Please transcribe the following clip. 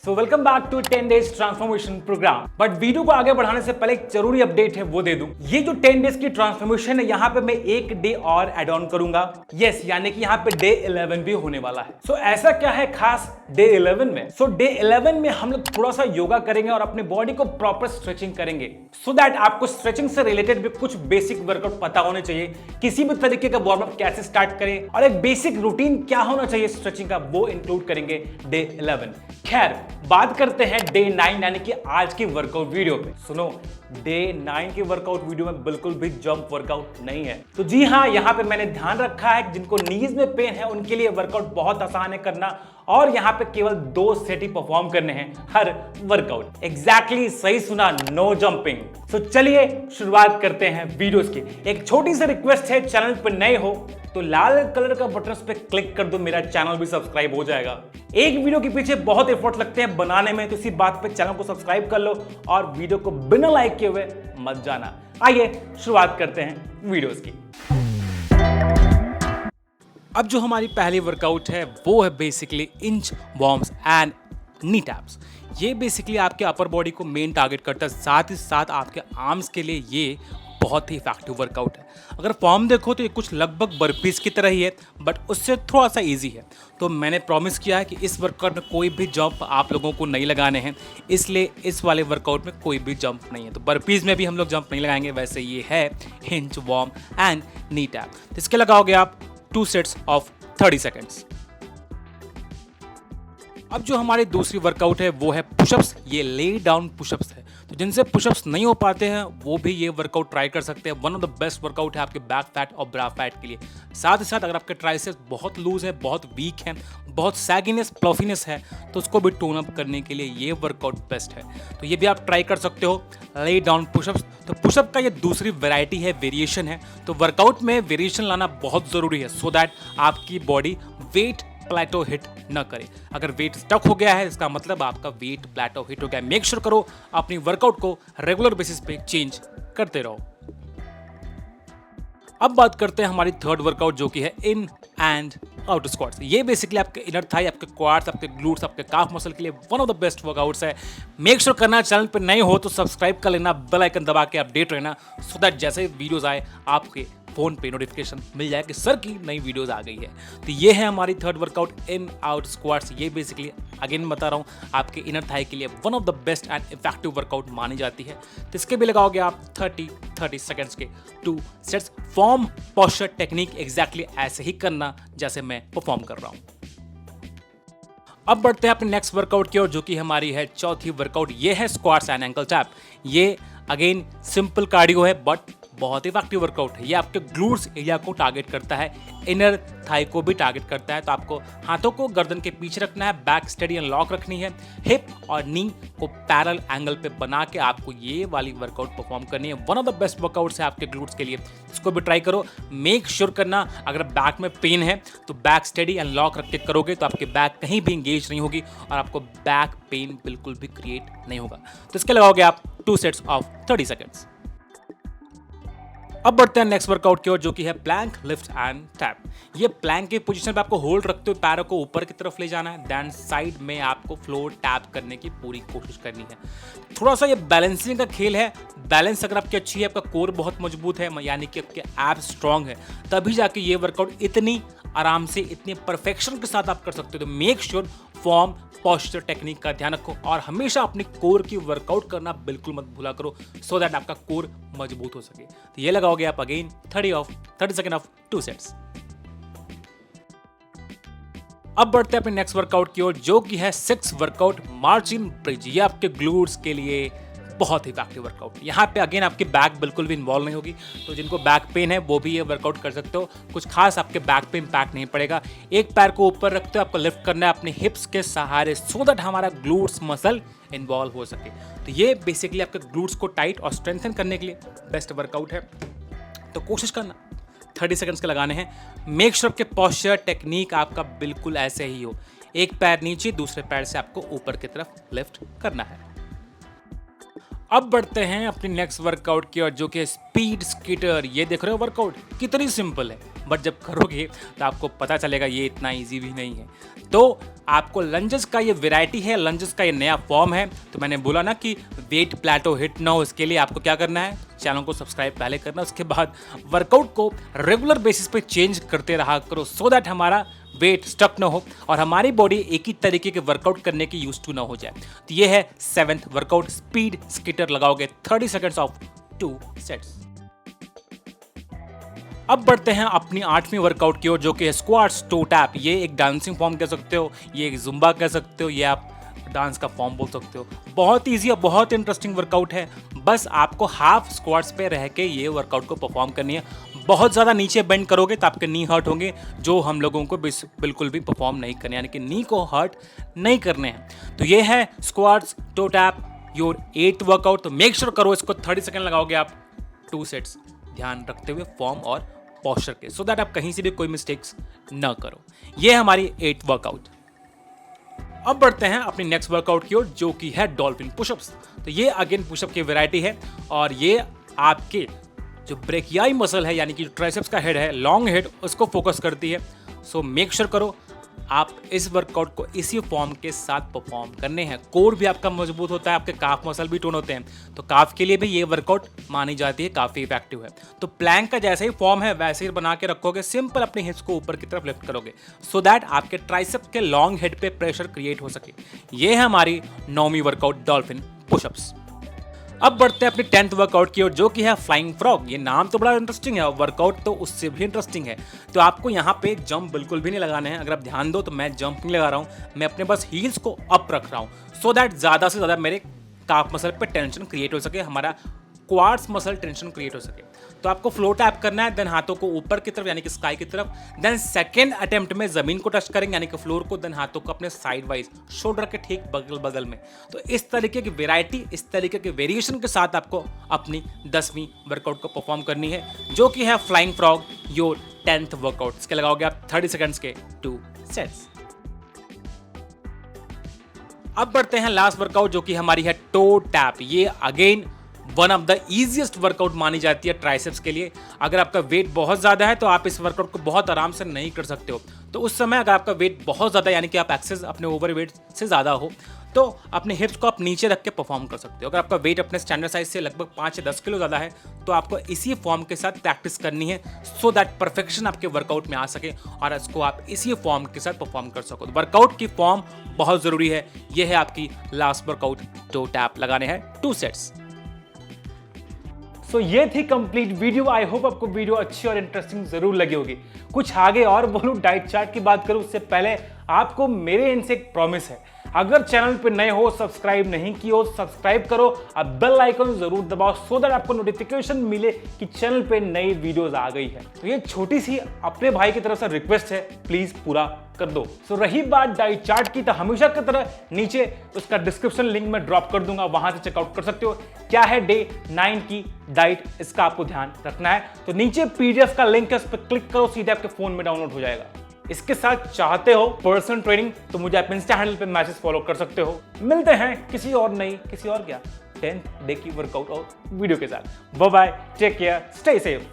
So welcome back to 10 days transformation programme. But video को आगे बढ़ाने से पहले एक जरूरी अपडेट है वो दे दूं। ये जो 10 डेज की ट्रांसफॉर्मेशन है यहाँ पे मैं एक डे और ऐड ऑन करूंगा। यस, यानी कि यहाँ पे डे 11 भी होने वाला है। सो ऐसा क्या है खास डे 11 में? सो डे 11 में हम लोग थोड़ा सा योगा करेंगे और अपने बॉडी को प्रॉपर स्ट्रेचिंग करेंगे, सो दैट आपको स्ट्रेचिंग से रिलेटेड भी कुछ बेसिक वर्कआउट पता होने चाहिए। किसी भी तरीके का वार्म अप कैसे स्टार्ट करें और एक बेसिक रूटीन क्या होना चाहिए स्ट्रेचिंग का, वो इंक्लूड करेंगे डे 11। खैर, बात करते हैं डे 9 यानी कि आज की वर्कआउट वीडियो पे। सुनो, डे 9 की वर्कआउट वीडियो में बिल्कुल भी जंप वर्कआउट नहीं है। तो जी हाँ, यहाँ पे मैंने ध्यान रखा है जिनको नीज में पेन है उनके लिए वर्कआउट बहुत आसान है करना, और यहाँ पे केवल 2 सेट ही परफॉर्म करने हैं हर वर्कआउट। एग्जैक्टली सही सुना, नो जंपिंग। तो चलिए शुरुआत करते हैं वीडियोस की। एक छोटी सी रिक्वेस्ट है, चैनल पर नए हो तो लाल कलर का बटन पे क्लिक कर दो, मेरा चैनल भी सब्सक्राइब हो जाएगा। एक वीडियो के पीछे बहुत एफर्ट लगते हैं बनाने में, तो इसी बात पे चैनल को सब्सक्राइब कर लो और वीडियो को बिना लाइक किए हुए मत जाना। आइए शुरुआत करते हैं वीडियोस की। अब जो हमारी पहली वर्कआउट है वो है basically inch warms and knee taps. ये बेसिकली आपके अपर बॉडी को मेन टारगेट करता है, साथ ही साथ आपके आर्म्स के लिए ये बहुत ही इफेक्टिव वर्कआउट है। अगर फॉर्म देखो तो ये कुछ लगभग बर्पीज की तरह ही है, बट उससे थोड़ा सा इजी है। तो मैंने प्रॉमिस किया है कि इस वर्कआउट में कोई भी जंप आप लोगों को नहीं लगाने हैं, इसलिए इस वाले वर्कआउट में कोई भी जंप नहीं है। तो बर्पीज में भी हम लोग जंप नहीं लगाएंगे, वैसे ये है hinge warm and knee tap. तो इसके लगाओगे आप 2 सेट्स ऑफ 30 सेकेंड्स। अब जो हमारी दूसरी वर्कआउट है वो है पुशअप्स। ये ले डाउन पुशअप्स है, तो जिनसे पुशअप्स नहीं हो पाते हैं वो भी ये वर्कआउट ट्राई कर सकते हैं। One of the best workout है आपके बैक फैट और ब्रा फैट के लिए। साथ ही साथ अगर आपके ट्राइसेप्स बहुत लूज है, बहुत वीक है, बहुत सैगिनेस प्लफीनेस है, तो उसको भी टोन अप करने के लिए ये वर्कआउट बेस्ट है। तो ये भी आप ट्राई कर सकते हो, ले डाउन पुशअप्स। तो पुशअप का ये दूसरी वैरायटी है, वेरिएशन है। तो वर्कआउट में वेरिएशन लाना बहुत ज़रूरी है, सो दैट आपकी बॉडी वेट प्लेटो हिट न करे। अगर वेट स्टक हो गया है इसका मतलब आपका वेट प्लेटो हिट हो गया है। मेक श्योर करो अपनी वर्कआउट को रेगुलर बेसिस पे चेंज करते रहो। अब बात करते हैं हमारी थर्ड वर्कआउट जो कि है इन एंड आउट स्क्वाट्स। ये बेसिकली आपके इनर थाई, आपके क्वाड्स, आपके ग्लूट्स, आपके काफ मसल के लिए one of the best workouts है। मेक श्योर करना, चैनल पर नए हो तो सब्सक्राइब कर लेना, बेल आइकन दबा के अपडेट रहना, सो दैट जैसे वीडियोस आए आपके फोन पे नोटिफिकेशन मिल जाए कि सर की नई वीडियोस आ गई है। तो ये है हमारी third workout in out squats. ये बेसिकली अगेन बता रहा हूँ आपके इनर थाई के लिए one of the best and effective workout मानी जाती है। तो इसके भी लगाओगे आप 30 सेकेंड्स के 2 sets. Form, posture, technique exactly ऐसे ही करना जैसे मैं परफॉर्म कर रहा हूँ। अब बढ़ते हैं अपने नेक्स्ट वर्कआउट की ओर जो कि हमारी है चौथी वर्कआउट। ये है स्क्वाट्स एंड एंकल टैप। ये अगेन सिंपल कार्डियो है बट बहुत इफेक्टिव वर्कआउट है। ये आपके ग्लूट्स एरिया को टारगेट करता है, इनर थाई को भी टारगेट करता है। तो आपको हाथों को गर्दन के पीछे रखना है, बैक स्टडी एंड लॉक रखनी है, हिप और नी को पैरेलल एंगल पे बना के आपको ये वाली वर्कआउट परफॉर्म करनी है। One of the best workouts है आपके ग्लूट्स के लिए, इसको भी ट्राई करो। मेक श्योर करना अगर बैक में पेन है तो बैक स्टडी एंड लॉक रख के करोगे तो आपके बैक कहीं भी इंगेज नहीं होगी और आपको बैक पेन बिल्कुल भी क्रिएट नहीं होगा। तो इसके लगाओगे आप 2 सेट्स ऑफ 30 सेकेंड्स। अब बढ़ते हैं नेक्स्ट वर्कआउट की ओर जो कि है प्लैंक, लिफ्ट एंड टैप। ये प्लैंक के पोजीशन पे आपको होल्ड रखते हुए पैरों को ऊपर की तरफ ले जाना है, देन साइड में आपको फ्लोर टैप करने की पूरी कोशिश करनी है। थोड़ा सा ये बैलेंसिंग का खेल है। बैलेंस अगर आपकी अच्छी है, आपका कोर बहुत मजबूत है, यानी कि आपके एब्स स्ट्रांग है, तभी जाके ये वर्कआउट इतनी आराम से, इतनी परफेक्शन के साथ आप कर सकते हो। तो make sure form, posture, technique का ध्यान रखो और हमेशा अपनी कोर की वर्कआउट करना बिल्कुल मत भूला करो, सो दैट आपका कोर मजबूत हो सके। तो ये लगाओगे आप अगेन 30 सेकेंड ऑफ 2 सेट्स। अब बढ़ते हैं अपने नेक्स्ट वर्कआउट की ओर जो कि है 6 वर्कआउट मार्जिन ब्रिज। ये आपके ग्लूट्स के लिए बहुत ही इफेक्टिव वर्कआउट। यहाँ पे अगेन आपकी बैक बिल्कुल भी इन्वॉल्व नहीं होगी, तो जिनको बैक पेन है वो भी ये वर्कआउट कर सकते हो। कुछ खास आपके बैक पे इंपैक्ट नहीं पड़ेगा। एक पैर को ऊपर रखते हो आपको लिफ्ट करना है अपने हिप्स के सहारे, सो दैट हमारा ग्लूट्स मसल इन्वॉल्व हो सके। तो ये बेसिकली आपके ग्लूट्स को टाइट और स्ट्रेंथन करने के लिए बेस्ट वर्कआउट है। तो कोशिश करना 30 सेकेंड्स के लगाने हैं। मेक श्योर के पोस्चर, टेक्निक आपका बिल्कुल ऐसे ही हो। एक पैर नीचे, दूसरे पैर से आपको ऊपर की तरफ लिफ्ट करना है। अब बढ़ते हैं अपनी नेक्स्ट वर्कआउट की ओर, जो कि है स्पीड स्कीटर। ये देख रहे हो वर्कआउट कितनी सिंपल है, बट जब करोगे तो आपको पता चलेगा ये इतना इजी भी नहीं है। तो आपको लंजेस का ये वैरायटी है, लंजेस का ये नया फॉर्म है। तो मैंने बोला ना कि वेट प्लेटो हिट ना हो, इसके लिए आपको क्या करना है, चैनल को सब्सक्राइब पहले करना, उसके बाद वर्कआउट को रेगुलर बेसिस पे चेंज करते रहा करो, सो दैट हमारा वेट स्टक ना हो और हमारी बॉडी एक ही तरीके के वर्कआउट करने की यूज टू ना हो जाए। तो ये है 7th वर्कआउट, स्पीड स्कीटर लगाओगे 30 सेकेंड्स ऑफ 2 सेट्स। अब बढ़ते हैं अपनी 8वीं वर्कआउट की ओर, जो कि है स्क्वाट्स टो टैप। ये एक डांसिंग फॉर्म कह सकते हो, ये एक जुम्बा कह सकते हो, ये आप डांस का फॉर्म बोल सकते हो। बहुत ईजी और बहुत इंटरेस्टिंग वर्कआउट है। बस आपको हाफ स्क्वाट्स पे रह के ये वर्कआउट को परफॉर्म करनी है। बहुत ज़्यादा नीचे बेंड करोगे तो आपके नी हर्ट होंगे, जो हम लोगों को बिल्कुल भी परफॉर्म नहीं करने, यानी कि नी को हर्ट नहीं करने हैं। तो ये है squats toe tap your 8th workout. तो मेक श्योर करो इसको 30 सेकेंड लगाओगे आप 2 सेट्स, ध्यान रखते हुए फॉर्म और पोस्चर के, सो दैट आप कहीं से भी कोई मिस्टेक्स ना करो। ये हमारी 8th वर्कआउट। अब बढ़ते हैं अपनी नेक्स्ट वर्कआउट की ओर, जो कि है डॉल्फिन पुशअप्स। तो ये अगेन पुशअप की वैरायटी है और ये आपके जो ब्रेकियाई मसल है, यानी कि ट्राइसेप्स का हेड है, लॉन्ग हेड, उसको फोकस करती है। सो मेक श्योर करो आप इस वर्कआउट को इसी फॉर्म के साथ परफॉर्म करने हैं। कोर भी आपका मजबूत होता है, आपके काफ मसल भी टोन होते हैं, तो काफ के लिए भी ये वर्कआउट मानी जाती है, काफ़ी इफेक्टिव है। तो प्लैंक का जैसे ही फॉर्म है वैसे ही बना के रखोगे, सिंपल अपने हिप्स को ऊपर की तरफ लिफ्ट करोगे, सो दैट आपके ट्राइसेप्स के लॉन्ग हेड पे प्रेशर क्रिएट हो सके। ये है हमारी 9वीं वर्कआउट, डॉल्फिन पुशअप्स। अब बढ़ते हैं अपनी 10th वर्कआउट की ओर, जो कि है फ्लाइंग फ्रॉग। ये नाम तो बड़ा इंटरेस्टिंग है और वर्कआउट तो उससे भी इंटरेस्टिंग है। तो आपको यहाँ पे जंप बिल्कुल भी नहीं लगाने हैं। अगर आप ध्यान दो तो मैं जंप नहीं लगा रहा हूँ, मैं अपने बस हील्स को अप रख रहा हूँ, सो दैट ज़्यादा से ज़्यादा मेरे काफ मसल पे टेंशन क्रिएट हो सके, हमारा क्वाड्स मसल टेंशन क्रिएट हो सके। तो आपको फ्लो टैप करना है, देन हाथों को ऊपर की तरफ यानी कि स्काई की तरफ, देन सेकेंड अटेम्प्ट में जमीन को टच करेंगे यानी कि फ्लोर को, देन हाथों को अपने साइड वाइज शोल्डर के ठीक बगल बगल में। तो इस तरीके की वेराइटी, इस तरीके के वेरिएशन के साथ आपको अपनी 10वीं वर्कआउट को परफॉर्म करनी है, जो कि है flying frog your 10th workout. इसके लगाओगे आप 30 सेकेंड्स के 2 सेट्स। अब बढ़ते हैं लास्ट वर्कआउट, जो कि हमारी है टो टैप। ये again one of the easiest workout मानी जाती है ट्राइसेप्स के लिए। अगर आपका वेट बहुत ज़्यादा है तो आप इस वर्कआउट को बहुत आराम से नहीं कर सकते हो। तो उस समय अगर आपका वेट बहुत ज़्यादा, यानी कि आप एक्सेस अपने ओवर वेट से ज़्यादा हो, तो अपने हिप्स को आप नीचे रख के परफॉर्म कर सकते हो। अगर आपका वेट अपने स्टैंडर्ड साइज से लगभग 5 या 10 किलो ज़्यादा है तो आपको इसी फॉर्म के साथ प्रैक्टिस करनी है, सो दैट परफेक्शन आपके वर्कआउट में आ सके और इसको आप इसी फॉर्म के साथ परफॉर्म कर सको। तो वर्कआउट की फॉर्म बहुत ज़रूरी है। यह है आपकी लास्ट वर्कआउट, टो टैप लगाने हैं 2 सेट्स। सो ये थी कंप्लीट वीडियो। आई होप आपको वीडियो अच्छी और इंटरेस्टिंग जरूर लगी होगी। कुछ आगे और बोलूं, डाइट चार्ट की बात करूं उससे पहले आपको मेरे इनसे एक प्रॉमिस है। अगर चैनल पे नए हो, सब्सक्राइब नहीं किए हो, सब्सक्राइब करो, अब बेल आइकन जरूर दबाओ, सो दैट आपको नोटिफिकेशन मिले कि चैनल पे नई वीडियोस आ गई है। तो ये छोटी सी अपने भाई की तरफ से रिक्वेस्ट है, प्लीज पूरा कर दो। सो रही बात डाइट चार्ट की, तो हमेशा की तरह नीचे उसका डिस्क्रिप्शन लिंक में ड्रॉप कर दूंगा, वहां से चेकआउट कर सकते हो। क्या है डे 9 की डाइट, इसका आपको ध्यान रखना है। तो नीचे पीडीएफ का लिंक है, उस पर क्लिक करो, सीधे आपके फोन में डाउनलोड हो जाएगा। इसके साथ चाहते हो पर्सनल ट्रेनिंग तो मुझे आप इंस्टा हैंडल पे मैसेज फॉलो कर सकते हो। मिलते हैं किसी और 10th डे की वर्कआउट और वीडियो के साथ। Bye bye, take care, stay safe.